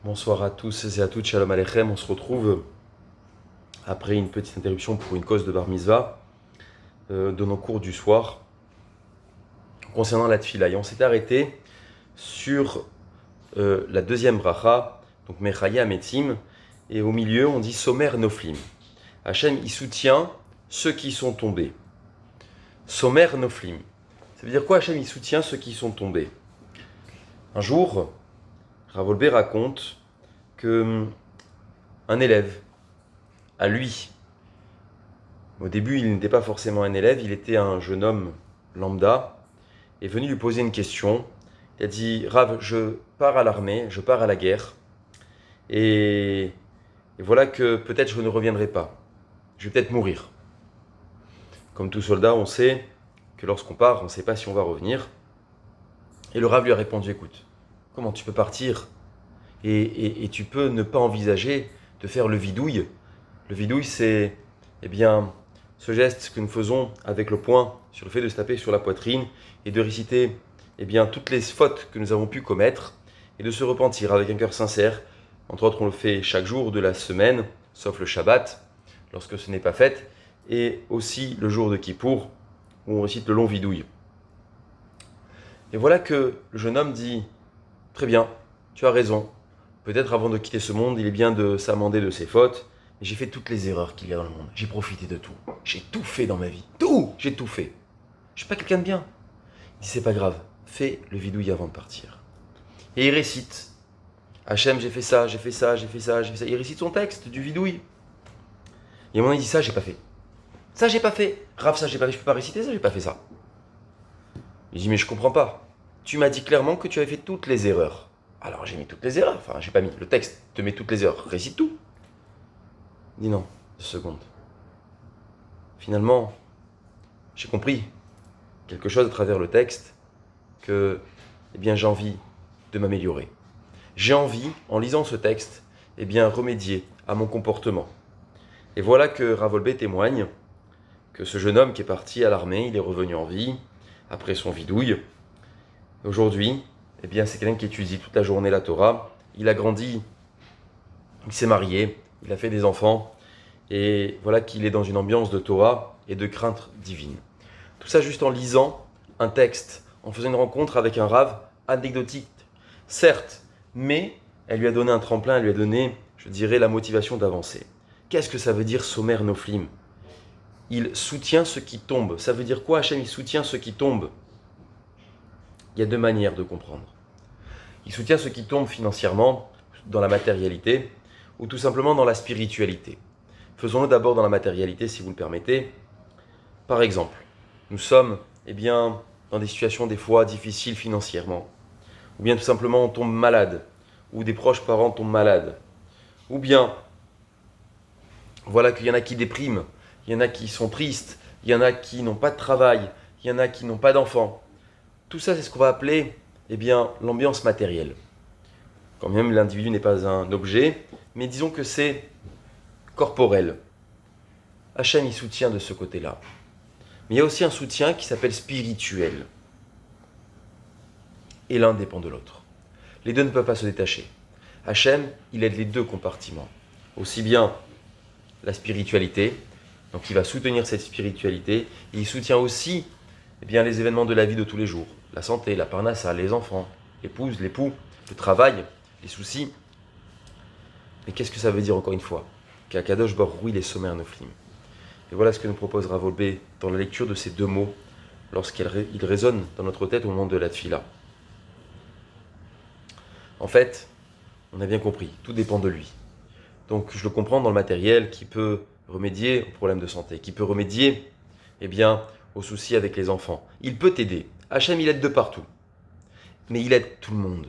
Bonsoir à tous et à toutes, Shalom Aleichem. On se retrouve après une petite interruption pour une cause de Bar Mitzvah de nos cours du soir concernant la Tfila. Et on s'était arrêté sur la deuxième bracha, donc Mechaya Metzim, et au milieu on dit Somer Noflim. Hachem il soutient ceux qui sont tombés. Somer Noflim. Ça veut dire quoi Hachem il soutient ceux qui sont tombés? Un jour, Rav Wolbe raconte que un élève, à lui, au début il n'était pas forcément un élève, il était un jeune homme lambda, est venu lui poser une question. Il a dit: Rav, je pars à l'armée, je pars à la guerre, et voilà que peut-être je ne reviendrai pas. Je vais peut-être mourir. Comme tout soldat, on sait que lorsqu'on part, on ne sait pas si on va revenir. Et le Rav lui a répondu: écoute, comment tu peux partir et tu peux ne pas envisager de faire le vidouille. Le vidouille, c'est ce geste que nous faisons avec le poing sur le fait de se taper sur la poitrine et de réciter toutes les fautes que nous avons pu commettre et de se repentir avec un cœur sincère. Entre autres, on le fait chaque jour de la semaine, sauf le Shabbat, lorsque ce n'est pas fait, et aussi le jour de Kippour, où on récite le long vidouille. Et voilà que le jeune homme dit: très bien, tu as raison. Peut-être avant de quitter ce monde, il est bien de s'amender de ses fautes. Mais j'ai fait toutes les erreurs qu'il y a dans le monde. J'ai profité de tout. J'ai tout fait dans ma vie. Tout! J'ai tout fait. Je suis pas quelqu'un de bien. Il dit: c'est pas grave. Fais le vidouille avant de partir. Et il récite: Hachem, j'ai fait ça, j'ai fait ça, j'ai fait ça, j'ai fait ça. Il récite son texte du vidouille. Et à un moment, il dit: ça, j'ai pas fait. Ça, j'ai pas fait. Rav, ça, j'ai pas fait. Je peux pas réciter ça, j'ai pas fait ça. Il dit: mais je comprends pas. Tu m'as dit clairement que tu avais fait toutes les erreurs. Alors j'ai mis toutes les erreurs. Enfin, j'ai pas mis. Le texte te met toutes les erreurs. Récite tout. Il dit: non, 2 secondes. Finalement, j'ai compris quelque chose à travers le texte que, j'ai envie de m'améliorer. J'ai envie, en lisant ce texte, remédier à mon comportement. Et voilà que Rav Wolbe témoigne que ce jeune homme qui est parti à l'armée, il est revenu en vie après son vidouille. Aujourd'hui, c'est quelqu'un qui étudie toute la journée la Torah. Il a grandi, il s'est marié, il a fait des enfants, et voilà qu'il est dans une ambiance de Torah et de crainte divine. Tout ça juste en lisant un texte, en faisant une rencontre avec un Rav anecdotique, certes, mais elle lui a donné un tremplin, elle lui a donné, je dirais, la motivation d'avancer. Qu'est-ce que ça veut dire Somer Noflim? Il soutient ceux qui tombent. Ça veut dire quoi, Hachem? Il soutient ceux qui tombent. Il y a 2 manières de comprendre. Il soutient ceux qui tombent financièrement, dans la matérialité, ou tout simplement dans la spiritualité. Faisons-le d'abord dans la matérialité, si vous le permettez. Par exemple, nous sommes dans des situations des fois difficiles financièrement, ou bien tout simplement on tombe malade, ou des proches parents tombent malades, ou bien voilà qu'il y en a qui dépriment, il y en a qui sont tristes, il y en a qui n'ont pas de travail, il y en a qui n'ont pas d'enfants. Tout ça, c'est ce qu'on va appeler l'ambiance matérielle. Quand même l'individu n'est pas un objet, mais disons que c'est corporel. Hachem y soutient de ce côté-là. Mais il y a aussi un soutien qui s'appelle spirituel. Et l'un dépend de l'autre. Les deux ne peuvent pas se détacher. Hachem, il aide les 2 compartiments. Aussi bien la spiritualité, donc il va soutenir cette spiritualité, et il soutient aussi les événements de la vie de tous les jours. La santé, la parnassa, les enfants, l'épouse, l'époux, le travail, les soucis. Mais qu'est-ce que ça veut dire encore une fois? Qu'Akadosh Baruch Hu, il est Somer Noflim. Et voilà ce que nous propose Rav Wolbe dans la lecture de ces 2 mots, lorsqu'ils résonnent dans notre tête au moment de la Tfila. En fait, on a bien compris, tout dépend de lui. Donc je le comprends dans le matériel qui peut remédier aux problèmes de santé, qui peut remédier aux soucis avec les enfants. Il peut t'aider. Hachem, il aide de partout. Mais il aide tout le monde.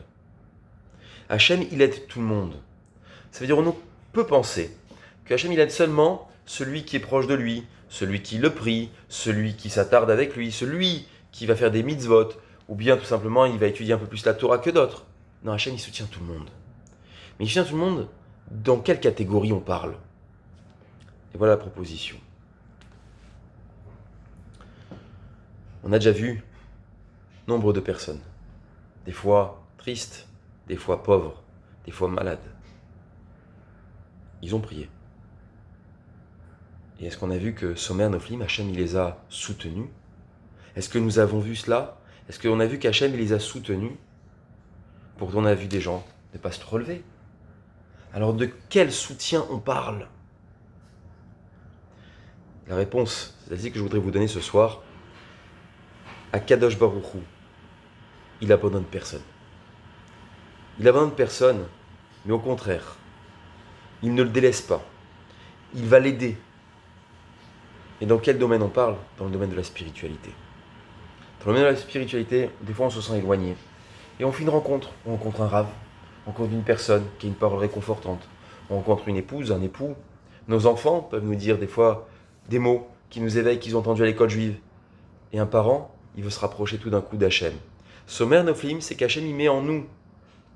Hachem, il aide tout le monde. Ça veut dire qu'on peut penser que Hachem, il aide seulement celui qui est proche de lui, celui qui le prie, celui qui s'attarde avec lui, celui qui va faire des mitzvot, ou bien tout simplement il va étudier un peu plus la Torah que d'autres. Non, Hachem, il soutient tout le monde. Mais il soutient tout le monde, dans quelle catégorie on parle? Et voilà la proposition. On a déjà vu nombre de personnes, des fois tristes, des fois pauvres, des fois malades. Ils ont prié. Et est-ce qu'on a vu que Somer Noflim, Hachem, il les a soutenus? Est-ce que nous avons vu cela? Est-ce qu'on a vu qu'Hachem, il les a soutenus? Pourtant, on a vu des gens ne pas se relever. Alors, de quel soutien on parle? La réponse, c'est celle-ci que je voudrais vous donner ce soir. À Kadosh Baruch Hu, il abandonne personne. Il abandonne personne, mais au contraire, il ne le délaisse pas. Il va l'aider. Et dans quel domaine on parle? Dans le domaine de la spiritualité. Dans le domaine de la spiritualité, des fois on se sent éloigné. Et on fait une rencontre. On rencontre un rave, on rencontre une personne qui a une parole réconfortante. On rencontre une épouse, un époux. Nos enfants peuvent nous dire des fois des mots qui nous éveillent, qu'ils ont entendus à l'école juive. Et un parent, il veut se rapprocher tout d'un coup d'Hachem. Somer Noflim, c'est qu'Hachem il met en nous,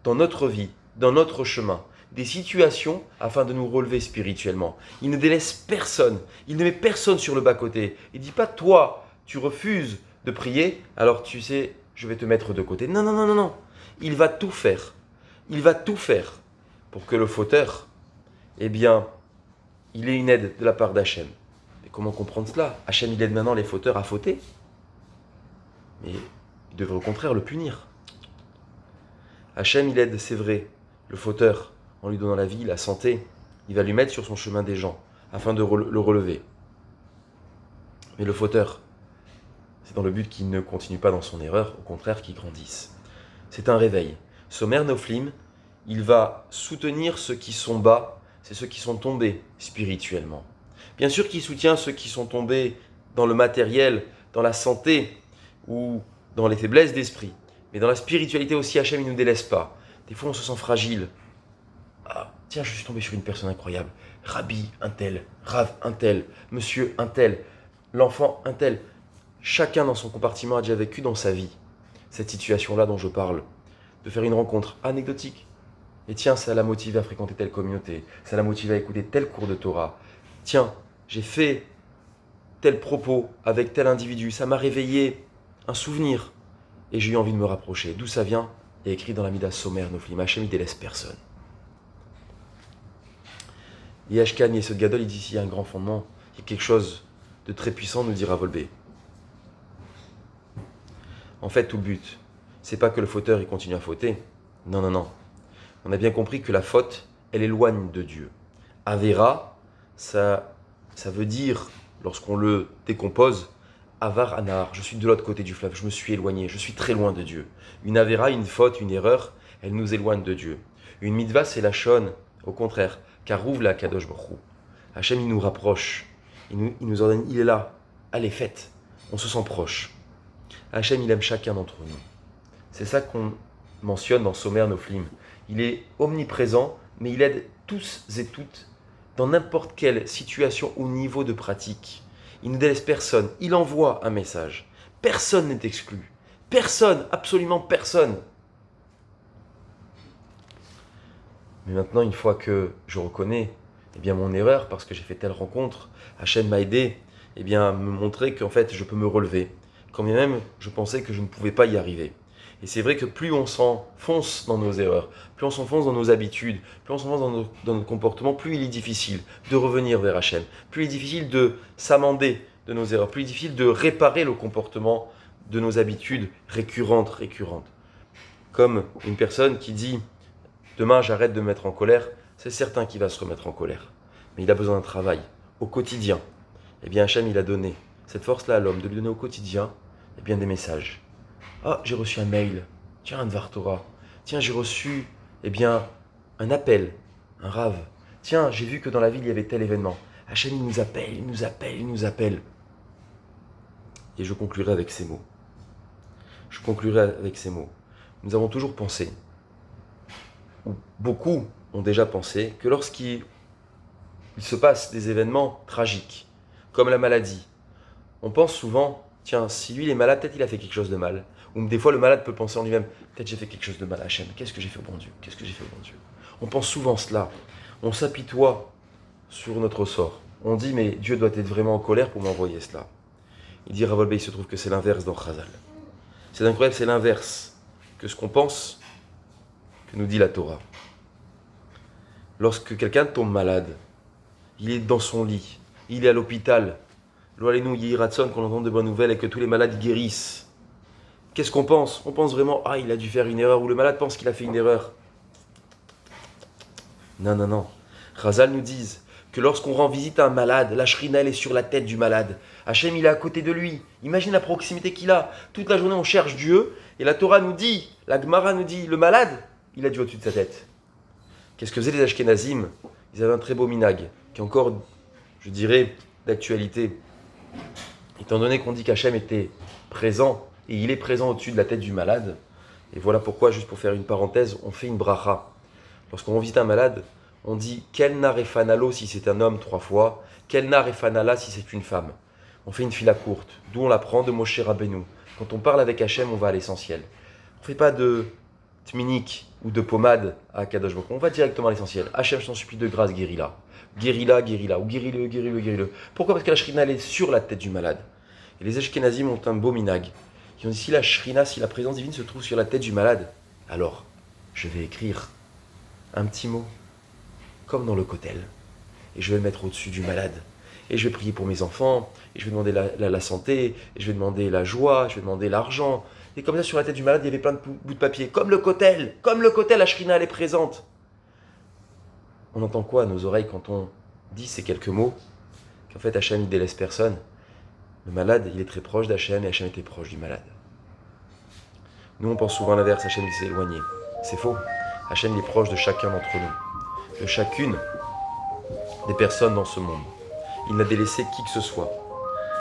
dans notre vie, dans notre chemin, des situations afin de nous relever spirituellement. Il ne délaisse personne. Il ne met personne sur le bas-côté. Il ne dit pas, toi, tu refuses de prier, alors tu sais, je vais te mettre de côté. Non, non, non, non, non. Il va tout faire. Il va tout faire pour que le fauteur, eh bien, il ait une aide de la part d'Hachem. Mais comment comprendre cela? Hachem, il aide maintenant les fauteurs à fauter. Mais il devrait au contraire le punir. Hachem, il aide, c'est vrai, le fauteur, en lui donnant la vie, la santé. Il va lui mettre sur son chemin des gens, afin de le relever. Mais le fauteur, c'est dans le but qu'il ne continue pas dans son erreur, au contraire qu'il grandisse. C'est un réveil. Somer Noflim, il va soutenir ceux qui sont bas, c'est ceux qui sont tombés spirituellement. Bien sûr qu'il soutient ceux qui sont tombés dans le matériel, dans la santé ou dans les faiblesses d'esprit. Mais dans la spiritualité aussi, Hachem ne nous délaisse pas. Des fois, on se sent fragile. Ah, tiens, je suis tombé sur une personne incroyable. Rabbi, un tel. Rav, un tel. Monsieur, un tel. L'enfant, un tel. Chacun dans son compartiment a déjà vécu dans sa vie cette situation-là dont je parle. De faire une rencontre anecdotique. Et tiens, ça l'a motivé à fréquenter telle communauté. Ça l'a motivé à écouter tel cours de Torah. Tiens, j'ai fait tel propos avec tel individu. Ça m'a réveillé un souvenir. Et j'ai eu envie de me rapprocher. D'où ça vient? Il y a écrit dans la Mida Somer Noflim. Hachem, il délaisse personne. Yeshkan Yesod Gadol, il dit ici, il y a un grand fondement. Il y a quelque chose de très puissant, nous dira Volbé. En fait, tout le but, c'est pas que le fauteur il continue à fauter. Non, non, non. On a bien compris que la faute, elle éloigne de Dieu. Avera, ça veut dire, lorsqu'on le décompose, Avar Anar, je suis de l'autre côté du fleuve, je me suis éloigné, je suis très loin de Dieu. Une Avera, une faute, une erreur, elle nous éloigne de Dieu. Une mitzvah, c'est la shon, au contraire, car ouvre la Kadosh Baruch Hu. Hachem, il nous rapproche, il nous ordonne, il est là, allez, faites, on se sent proche. Hachem, il aime chacun d'entre nous. C'est ça qu'on mentionne dans Somer Noflim. Il est omniprésent, mais il aide tous et toutes dans n'importe quelle situation ou niveau de pratique. Il ne délaisse personne, il envoie un message. Personne n'est exclu. Personne, absolument personne. Mais maintenant, une fois que je reconnais mon erreur, parce que j'ai fait telle rencontre, Hachem m'a aidé à me montrer qu'en fait, je peux me relever. Quand bien même, je pensais que je ne pouvais pas y arriver. Et c'est vrai que plus on s'enfonce dans nos erreurs, plus on s'enfonce dans nos habitudes, plus on s'enfonce dans notre comportement, plus il est difficile de revenir vers Hachem, plus il est difficile de s'amender de nos erreurs, plus il est difficile de réparer le comportement de nos habitudes récurrentes. Comme une personne qui dit « Demain, j'arrête de me mettre en colère », c'est certain qu'il va se remettre en colère. Mais il a besoin d'un travail, au quotidien. Hachem, il a donné cette force-là à l'homme, de lui donner au quotidien des messages. Ah, j'ai reçu un mail. Tiens, un Dvar Torah. Tiens, j'ai reçu, un appel, un rave. Tiens, j'ai vu que dans la ville, il y avait tel événement. Hachem, il nous appelle. Et je conclurai avec ces mots. Nous avons toujours pensé, ou beaucoup ont déjà pensé, que lorsqu'il se passe des événements tragiques, comme la maladie, on pense souvent, tiens, si lui il est malade, peut-être il a fait quelque chose de mal. Ou des fois le malade peut penser en lui-même, peut-être j'ai fait quelque chose de mal à Hachem, qu'est-ce que j'ai fait au bon Dieu? On pense souvent cela, on s'apitoie sur notre sort. On dit, mais Dieu doit être vraiment en colère pour m'envoyer cela. Il dit, Rav Wolbe, il se trouve que c'est l'inverse dans Chazal. C'est incroyable, c'est l'inverse que ce qu'on pense, que nous dit la Torah. Lorsque quelqu'un tombe malade, il est dans son lit, il est à l'hôpital, Lo Aleinu Yehi Ratzon, qu'on entende de bonnes nouvelles et que tous les malades guérissent. Qu'est-ce qu'on pense? On pense vraiment, ah, il a dû faire une erreur, ou le malade pense qu'il a fait une erreur. Non, non, non. Chazal nous disent que lorsqu'on rend visite à un malade, la shrina elle est sur la tête du malade. Hachem il est à côté de lui. Imagine la proximité qu'il a. Toute la journée on cherche Dieu et la Torah nous dit, la Gemara nous dit, le malade, il a Dieu au-dessus de sa tête. Qu'est-ce que faisaient les Ashkenazim? Ils avaient un très beau minag qui est encore, je dirais, d'actualité. Étant donné qu'on dit qu'Hachem était présent et il est présent au-dessus de la tête du malade. Et voilà pourquoi, juste pour faire une parenthèse, on fait une bracha. Lorsqu'on visite un malade, on dit quel nar et fanalo si c'est un homme 3 fois, quel nar et fanala si c'est une femme. On fait une fila courte, d'où on l'apprend de Moshe Rabbeinu. Quand on parle avec Hachem, on va à l'essentiel. On ne fait pas de tminik ou de pommade à Kadosh Baruch Hu. On va directement à l'essentiel. Hachem, je t'en supplie de grâce, guéris-la. Guéris-la, guéris-la, ou guéris-le, guéris-le, guéris-le. Pourquoi? Parce que la shrina elle est sur la tête du malade. Et les Ashkenazim ont un beau minag. Ils ont dit si la shrina, si la présence divine se trouve sur la tête du malade, alors je vais écrire un petit mot, comme dans le kotel, et je vais le mettre au-dessus du malade. Et je vais prier pour mes enfants, et je vais demander la santé, et je vais demander la joie, je vais demander l'argent. Et comme ça, sur la tête du malade, il y avait plein de bouts de papier, comme le kotel, la shrina, elle est présente. On entend quoi à nos oreilles quand on dit ces quelques mots? Qu'en fait, Hachem, il délaisse personne. Le malade, il est très proche d'Hachem, et Hachem était proche du malade. Nous, on pense souvent à l'inverse, Hachem, il s'est éloigné. C'est faux. Hachem, il est proche de chacun d'entre nous, de chacune des personnes dans ce monde. Il n'a délaissé qui que ce soit.